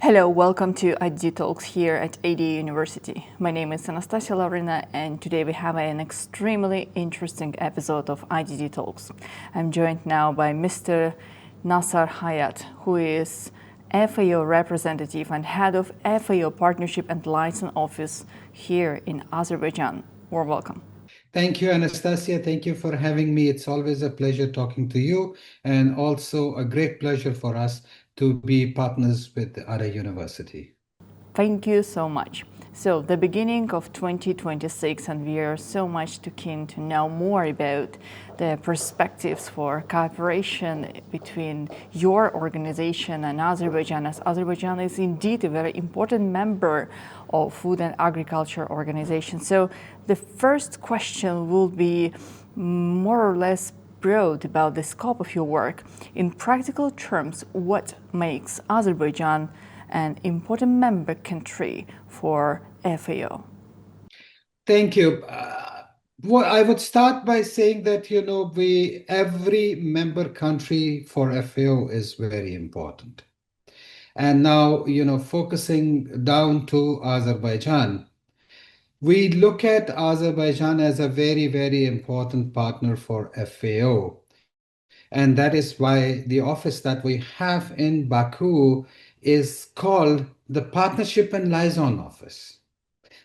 Hello, welcome to IDDTalks here at AD University. My name is Anastasia Lavrina, and today we have an extremely interesting episode of IDDTalks. I'm joined now by Mr. Nasar Hayat, who is FAO Representative and Head of FAO Partnership and Liaison Office here in Azerbaijan. Warm welcome. Thank you, Anastasia. Thank you for having me. It's always a pleasure talking to you, and also a great pleasure for us to be partners with our university. Thank you so much. So the beginning of 2026, and we are so much too keen to know more about the perspectives for cooperation between your organization and Azerbaijan, as Azerbaijan is indeed a very important member of Food and Agriculture Organization. So the first question will be more or less broad about the scope of your work. In practical terms, what makes Azerbaijan an important member country for FAO? Thank you. Well, I would start by saying that, every member country for FAO is very important. And now, focusing down to Azerbaijan, we look at Azerbaijan as a very, very important partner for FAO. And that is why the office that we have in Baku is called the Partnership and Liaison Office.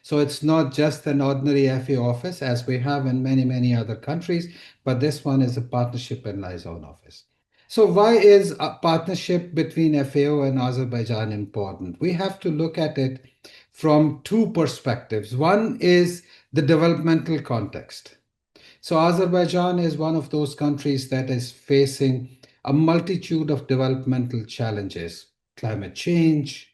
So it's not just an ordinary FAO office as we have in many, many other countries, but this one is a Partnership and Liaison Office. So why is a partnership between FAO and Azerbaijan important? We have to look at it from two perspectives. One is the developmental context. So Azerbaijan is one of those countries that is facing a multitude of developmental challenges: climate change,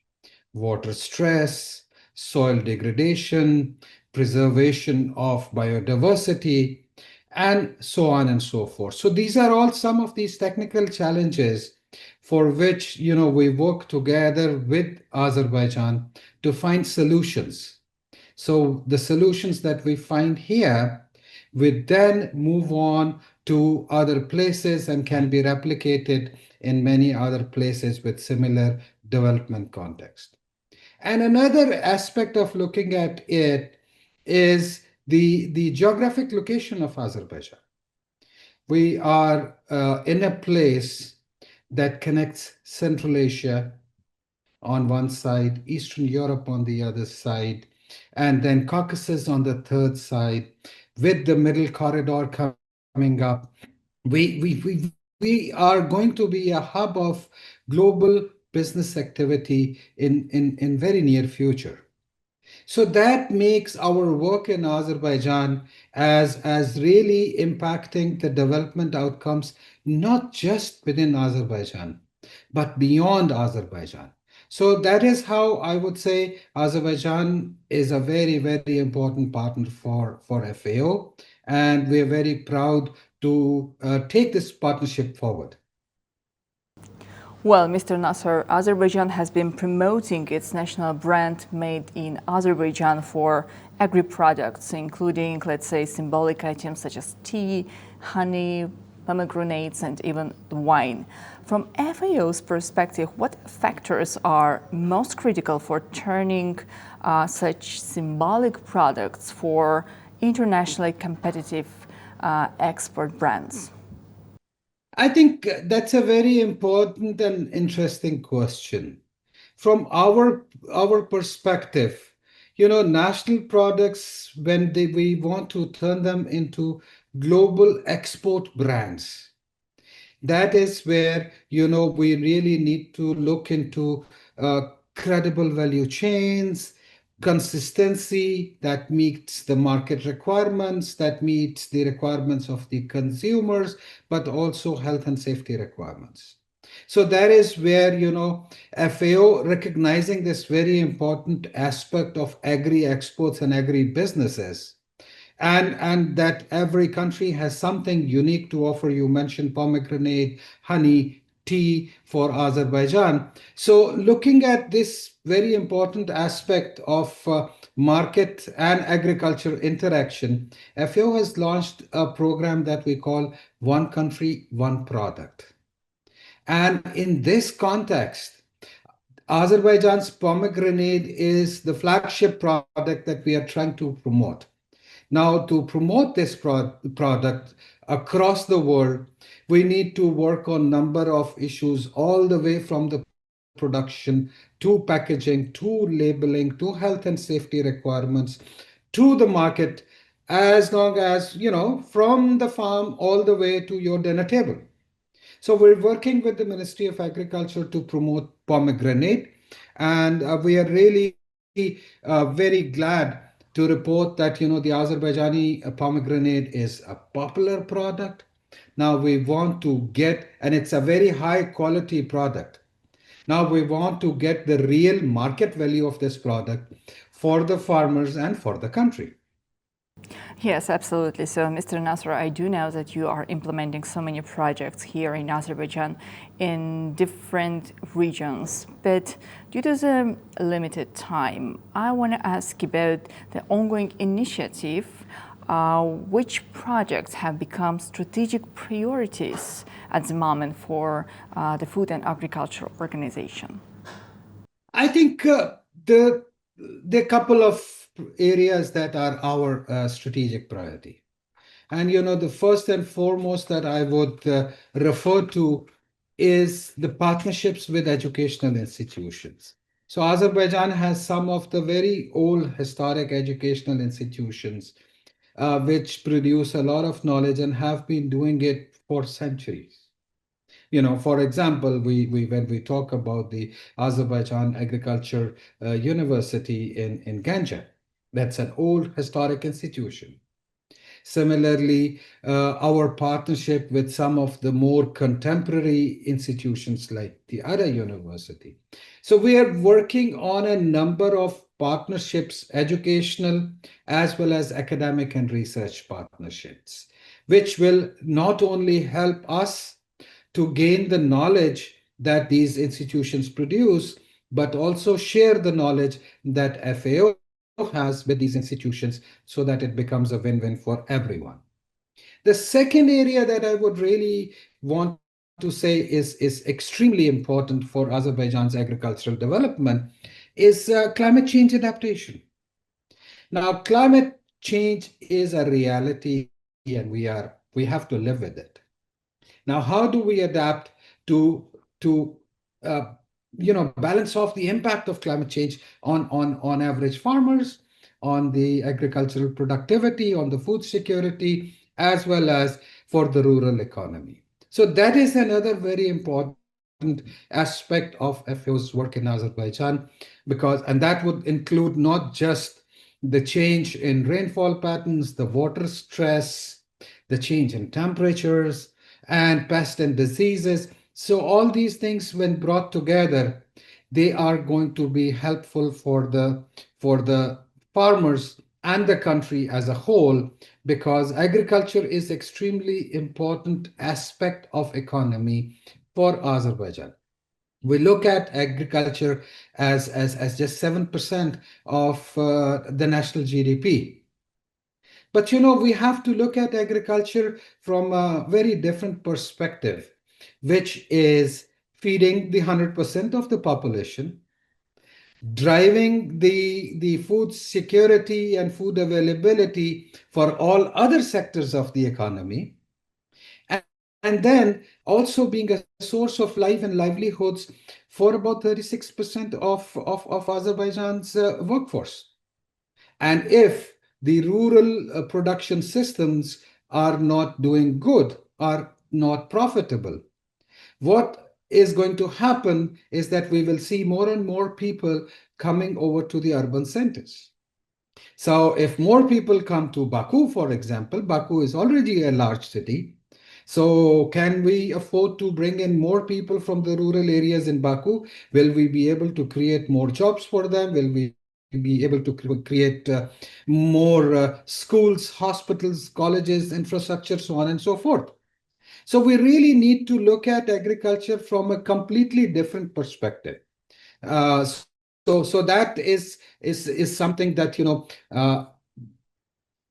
water stress, soil degradation, preservation of biodiversity, and so on and so forth. So these are all some of these technical challenges for which we work together with Azerbaijan to find solutions. So the solutions that we find here we then move on to other places and can be replicated in many other places with similar development context. And another aspect of looking at it is the geographic location of Azerbaijan. We are in a place that connects Central Asia on one side, Eastern Europe on the other side, and then Caucasus on the third side, with the middle corridor coming up. We are going to be a hub of global business activity in very near future. So that makes our work in Azerbaijan as really impacting the development outcomes, not just within Azerbaijan, but beyond Azerbaijan. So that is how I would say Azerbaijan is a very, very important partner for FAO, and we are very proud to take this partnership forward. Well, Mr. Nasser, Azerbaijan has been promoting its national brand made in Azerbaijan for agri-products, including, let's say, symbolic items such as tea, honey, pomegranates, and even wine. From FAO's perspective, what factors are most critical for turning such symbolic products for internationally competitive export brands? I think that's a very important and interesting question. From our perspective, national products, when we want to turn them into global export brands, that is where we really need to look into credible value chains, consistency that meets the market requirements, that meets the requirements of the consumers, but also health and safety requirements. So that is where FAO, recognizing this very important aspect of agri exports and agri businesses, and that every country has something unique to offer. You mentioned pomegranate, honey, tea for Azerbaijan. So looking at this very important aspect of market and agriculture interaction, FAO has launched a program that we call One Country, One Product. And in this context, Azerbaijan's pomegranate is the flagship product that we are trying to promote. Now, to promote this product across the world, we need to work on number of issues all the way from the production to packaging to labeling to health and safety requirements to the market, as long as, from the farm all the way to your dinner table. So we're working with the Ministry of Agriculture to promote pomegranate, and we are really very glad to report that the Azerbaijani pomegranate is a popular product. Now we want to get, and it's a very high quality product. Now we want to get the real market value of this product for the farmers and for the country. Yes, absolutely. So, Mr. Nasar, I do know that you are implementing so many projects here in Azerbaijan in different regions. But due to the limited time, I want to ask about the ongoing initiative. Which projects have become strategic priorities at the moment for the Food and Agriculture Organization? I think the couple of areas that are our strategic priority. And the first and foremost that I would refer to is the partnerships with educational institutions. So Azerbaijan has some of the very old historic educational institutions which produce a lot of knowledge and have been doing it for centuries. For example, when we talk about the Azerbaijan Agriculture University in Ganja, that's an old historic institution. Similarly, our partnership with some of the more contemporary institutions like the Ada University. So we are working on a number of partnerships, educational as well as academic and research partnerships, which will not only help us to gain the knowledge that these institutions produce, but also share the knowledge that FAO has with these institutions so that it becomes a win-win for everyone. The second area that I would really want to say is extremely important for Azerbaijan's agricultural development is climate change adaptation. Now, climate change is a reality and we have to live with it. Now, how do we adapt to balance off the impact of climate change on average farmers, on the agricultural productivity, on the food security, as well as for the rural economy? So that is another very important aspect of FAO's work in Azerbaijan, and that would include not just the change in rainfall patterns, the water stress, the change in temperatures, and pests and diseases. So all these things, when brought together, they are going to be helpful for the farmers and the country as a whole, because agriculture is extremely important aspect of economy for Azerbaijan. We look at agriculture as just 7% of the national GDP. But we have to look at agriculture from a very different perspective, which is feeding the 100% of the population, driving the food security and food availability for all other sectors of the economy, and then also being a source of life and livelihoods for about 36% of Azerbaijan's workforce. And if the rural production systems are not doing good, are not profitable, what is going to happen is that we will see more and more people coming over to the urban centers. So if more people come to Baku, for example, Baku is already a large city. So can we afford to bring in more people from the rural areas in Baku? Will we be able to create more jobs for them? Will we be able to create more schools, hospitals, colleges, infrastructure, so on and so forth? So we really need to look at agriculture from a completely different perspective. So that is something that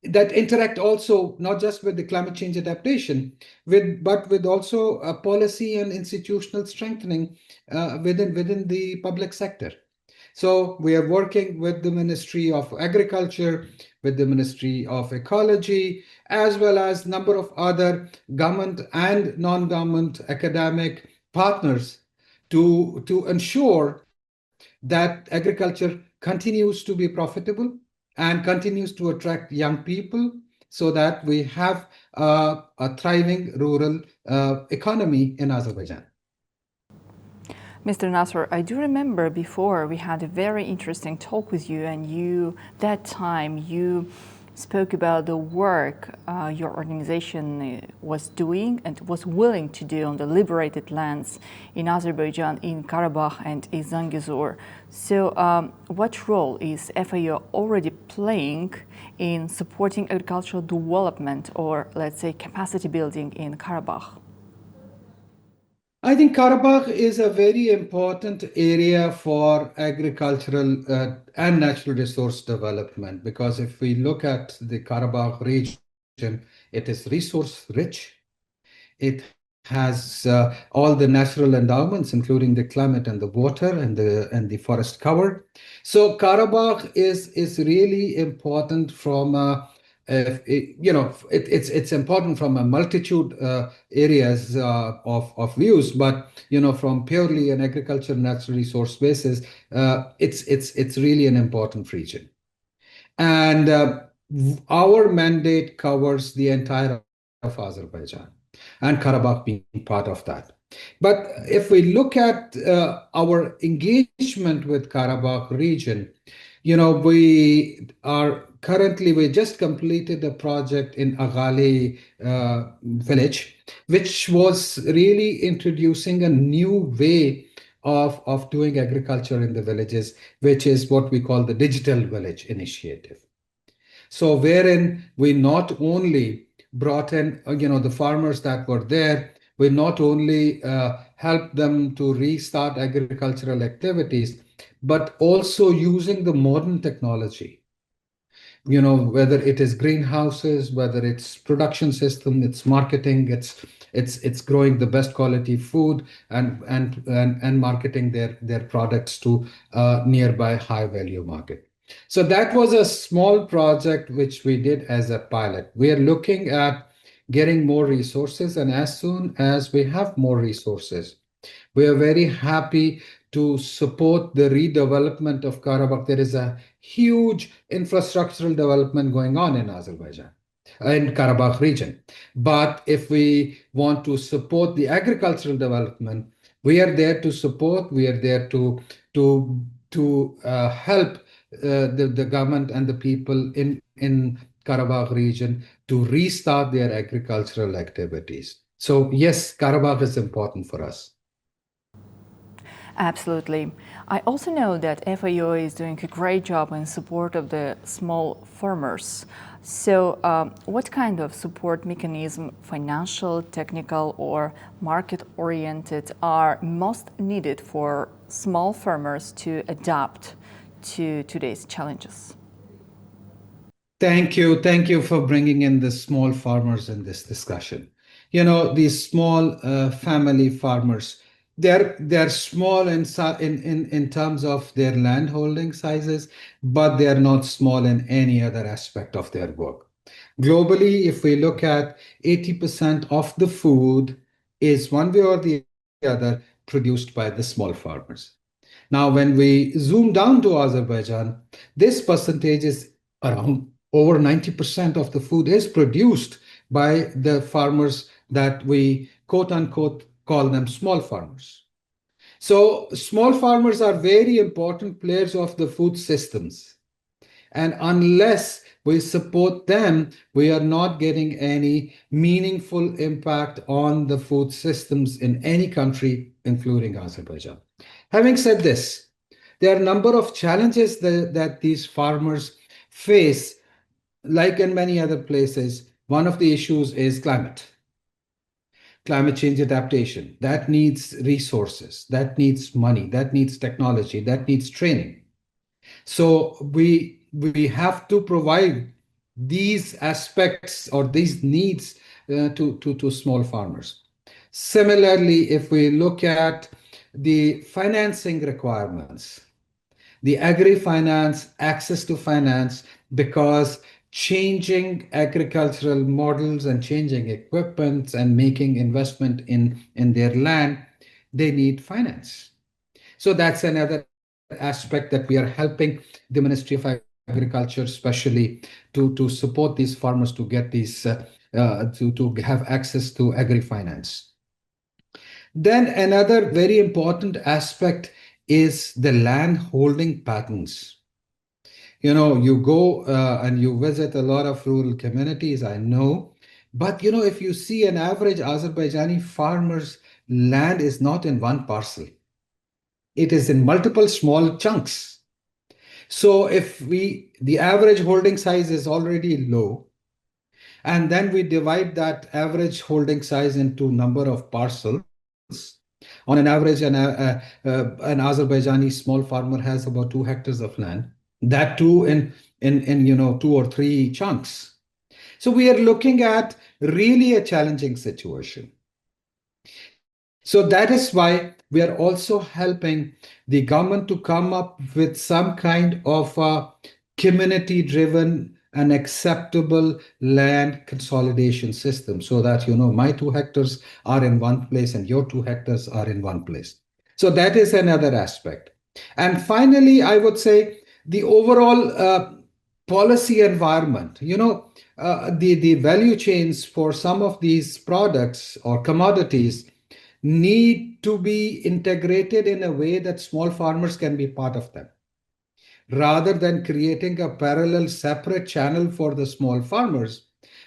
that interact also not just with the climate change adaptation, but with also a policy and institutional strengthening within the public sector. So we are working with the Ministry of Agriculture, with the Ministry of Ecology, as well as a number of other government and non-government academic partners to ensure that agriculture continues to be profitable and continues to attract young people so that we have a thriving rural economy in Azerbaijan. Mr. Nasser, I do remember before we had a very interesting talk with you, and that time you spoke about the work your organization was doing and was willing to do on the liberated lands in Azerbaijan, in Karabakh and in Zangezur. So what role is FAO already playing in supporting agricultural development, or let's say capacity building, in Karabakh? I think Karabakh is a very important area for agricultural and natural resource development, because if we look at the Karabakh region, it is resource rich. It has all the natural endowments, including the climate and the water and the forest cover. So Karabakh is really important from it's important from a multitude areas of views, but from purely an agriculture natural resource basis, it's really an important region, and our mandate covers the entire of Azerbaijan, and Karabakh being part of that. But if we look at our engagement with Karabakh region, we just completed a project in Aghali village, which was really introducing a new way of doing agriculture in the villages, which is what we call the Digital Village Initiative. So wherein we not only brought in, the farmers that were there, we not only helped them to restart agricultural activities, but also using the modern technology, whether it is greenhouses, whether it's production system, it's marketing, it's growing the best quality food and marketing their products to nearby high value market. So that was a small project which we did as a pilot. We are looking at getting more resources, and as soon as we have more resources, we are very happy to support the redevelopment of Karabakh. There is a huge infrastructural development going on in Azerbaijan, in Karabakh region. But if we want to support the agricultural development, we are there to support. We are there to help the government and the people in Karabakh region to restart their agricultural activities. So yes, Karabakh is important for us. Absolutely. I also know that FAO is doing a great job in support of the small farmers. So what kind of support mechanism, financial, technical, or market-oriented, are most needed for small farmers to adapt to today's challenges? Thank you. Thank you for bringing in the small farmers in this discussion. These small family farmers, they're small in terms of their land holding sizes, but they are not small in any other aspect of their work. Globally, if we look at 80% of the food is one way or the other produced by the small farmers. Now, when we zoom down to Azerbaijan, this percentage is around over 90% of the food is produced by the farmers that we quote unquote call them small farmers. So small farmers are very important players of the food systems. And unless we support them, we are not getting any meaningful impact on the food systems in any country, including Azerbaijan. Having said this, there are a number of challenges that these farmers face, like in many other places. One of the issues is climate change adaptation. That needs resources, that needs money, that needs technology, that needs training. So we have to provide these aspects or these needs to small farmers. Similarly, if we look at the financing requirements, the agri-finance, access to finance, because changing agricultural models and changing equipment and making investment in their land, they need finance. So that's another aspect that we are helping the Ministry of Agriculture, especially to support these farmers to get these to have access to agri-finance. Then another very important aspect is the land holding patterns. You go and you visit a lot of rural communities, I know, but if you see an average Azerbaijani farmer's land is not in one parcel. It is in multiple small chunks. So if the average holding size is already low, and then we divide that average holding size into number of parcels. On an average, an Azerbaijani small farmer has about 2 hectares of land. That too in 2 or 3 chunks. So we are looking at really a challenging situation. So that is why we are also helping the government to come up with some kind of a community-driven and acceptable land consolidation system so that, my 2 hectares are in one place and your 2 hectares are in one place. So that is another aspect. And finally, I would say the overall policy environment, the value chains for some of these products or commodities need to be integrated in a way that small farmers can be part of them. Rather than creating a parallel separate channel for the small farmers,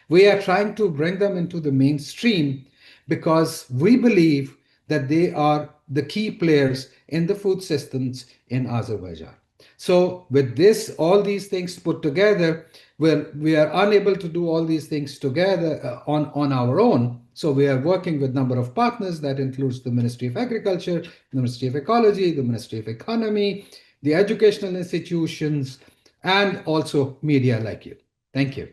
we are trying to bring them into the mainstream because we believe that they are the key players in the food systems in Azerbaijan. So with this, all these things put together, we are unable to do all these things together on our own. So we are working with a number of partners that includes the Ministry of Agriculture, the Ministry of Ecology, the Ministry of Economy, the educational institutions, and also media like you. Thank you.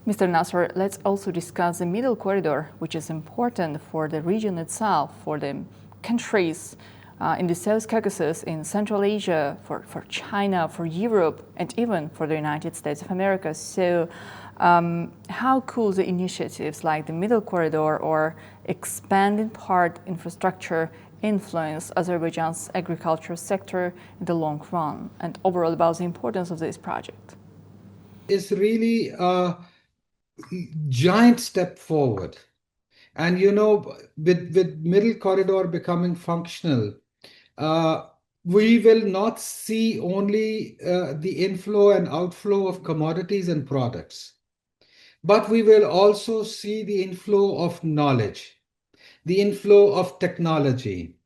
Mr. Nasser, let's also discuss the Middle Corridor, which is important for the region itself, for the countries in the South Caucasus, in Central Asia, for China, for Europe, and even for the United States of America. So how could the initiatives like the Middle Corridor or expanding part infrastructure influence Azerbaijan's agricultural sector in the long run, and overall about the importance of this project? It's really a giant step forward. And with Middle Corridor becoming functional, we will not see only the inflow and outflow of commodities and products, but we will also see the inflow of knowledge, the inflow of technology,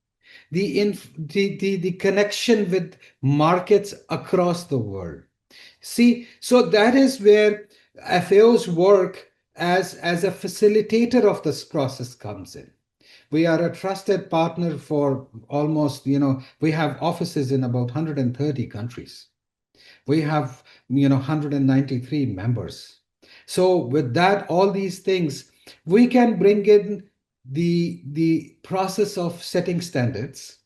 the connection with markets across the world. See, so that is where FAO's work as a facilitator of this process comes in. We are a trusted partner for almost, we have offices in about 130 countries. We have, 193 members. So with that, all these things, we can bring in the process of setting standards,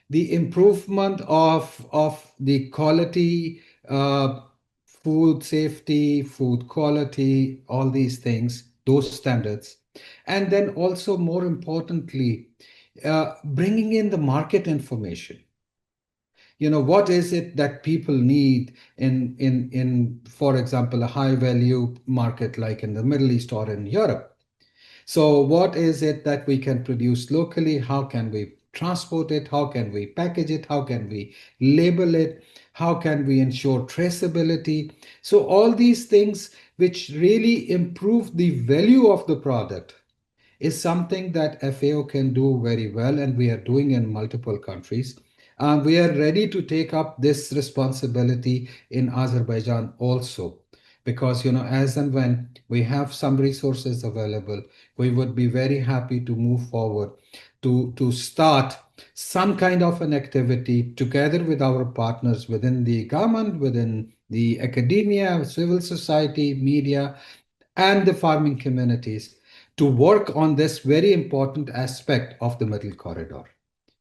the improvement of the quality, food safety, food quality, all these things, those standards. And then also, more importantly, bringing in the market information. What is it that people need in, for example, a high value market like in the Middle East or in Europe? So what is it that we can produce locally? How can we transport it? How can we package it? How can we label it? How can we ensure traceability? So all these things which really improve the value of the product is something that FAO can do very well, and we are doing in multiple countries. We are ready to take up this responsibility in Azerbaijan also, because as and when we have some resources available, we would be very happy to move forward to start some kind of an activity together with our partners within the government, within the academia, civil society, media, and the farming communities to work on this very important aspect of the middle corridor.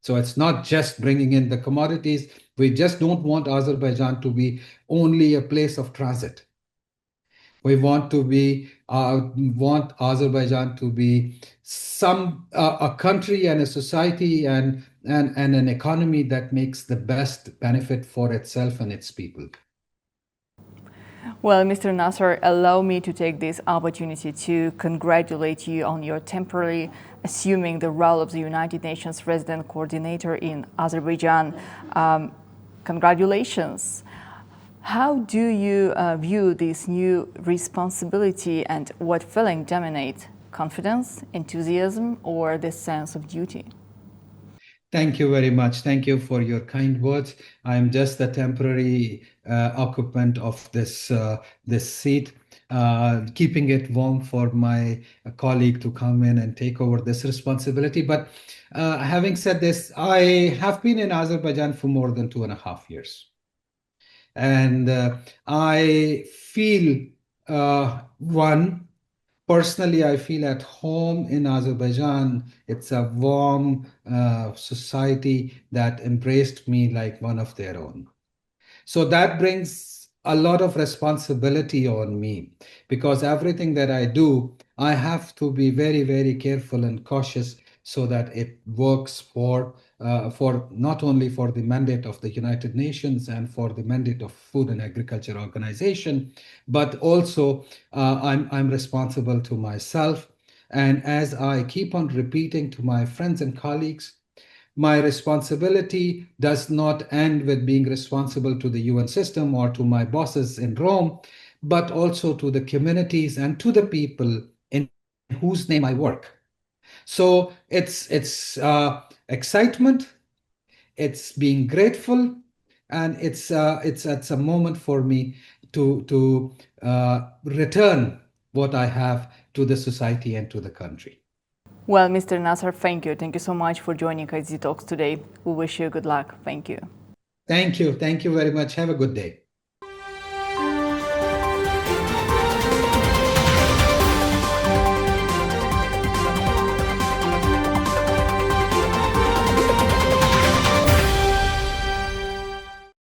So it's not just bringing in the commodities. We just don't want Azerbaijan to be only a place of transit. We want Azerbaijan to be a country and a society and an economy that makes the best benefit for itself and its people. Well, Mr. Nasar, allow me to take this opportunity to congratulate you on your temporarily assuming the role of the United Nations Resident Coordinator in Azerbaijan. Congratulations. How do you view this new responsibility, and what feeling dominates? Confidence, enthusiasm, or this sense of duty? Thank you very much. Thank you for your kind words. I'm just the temporary occupant of this seat, keeping it warm for my colleague to come in and take over this responsibility. But having said this, I have been in Azerbaijan for more than 2.5 years. And I feel, personally, I feel at home in Azerbaijan. It's a warm society that embraced me like one of their own. So that brings a lot of responsibility on me, because everything that I do, I have to be very, very careful and cautious so that it works for not only for the mandate of the United Nations and for the mandate of Food and Agriculture Organization, but also I'm responsible to myself. And as I keep on repeating to my friends and colleagues, my responsibility does not end with being responsible to the UN system or to my bosses in Rome, but also to the communities and to the people in whose name I work. So it's excitement, it's being grateful, and it's a moment for me to return what I have to the society and to the country. Well, Mr. Nasar, thank you. Thank you so much for joining IDDTalks today. We wish you good luck. Thank you. Thank you. Thank you very much. Have a good day.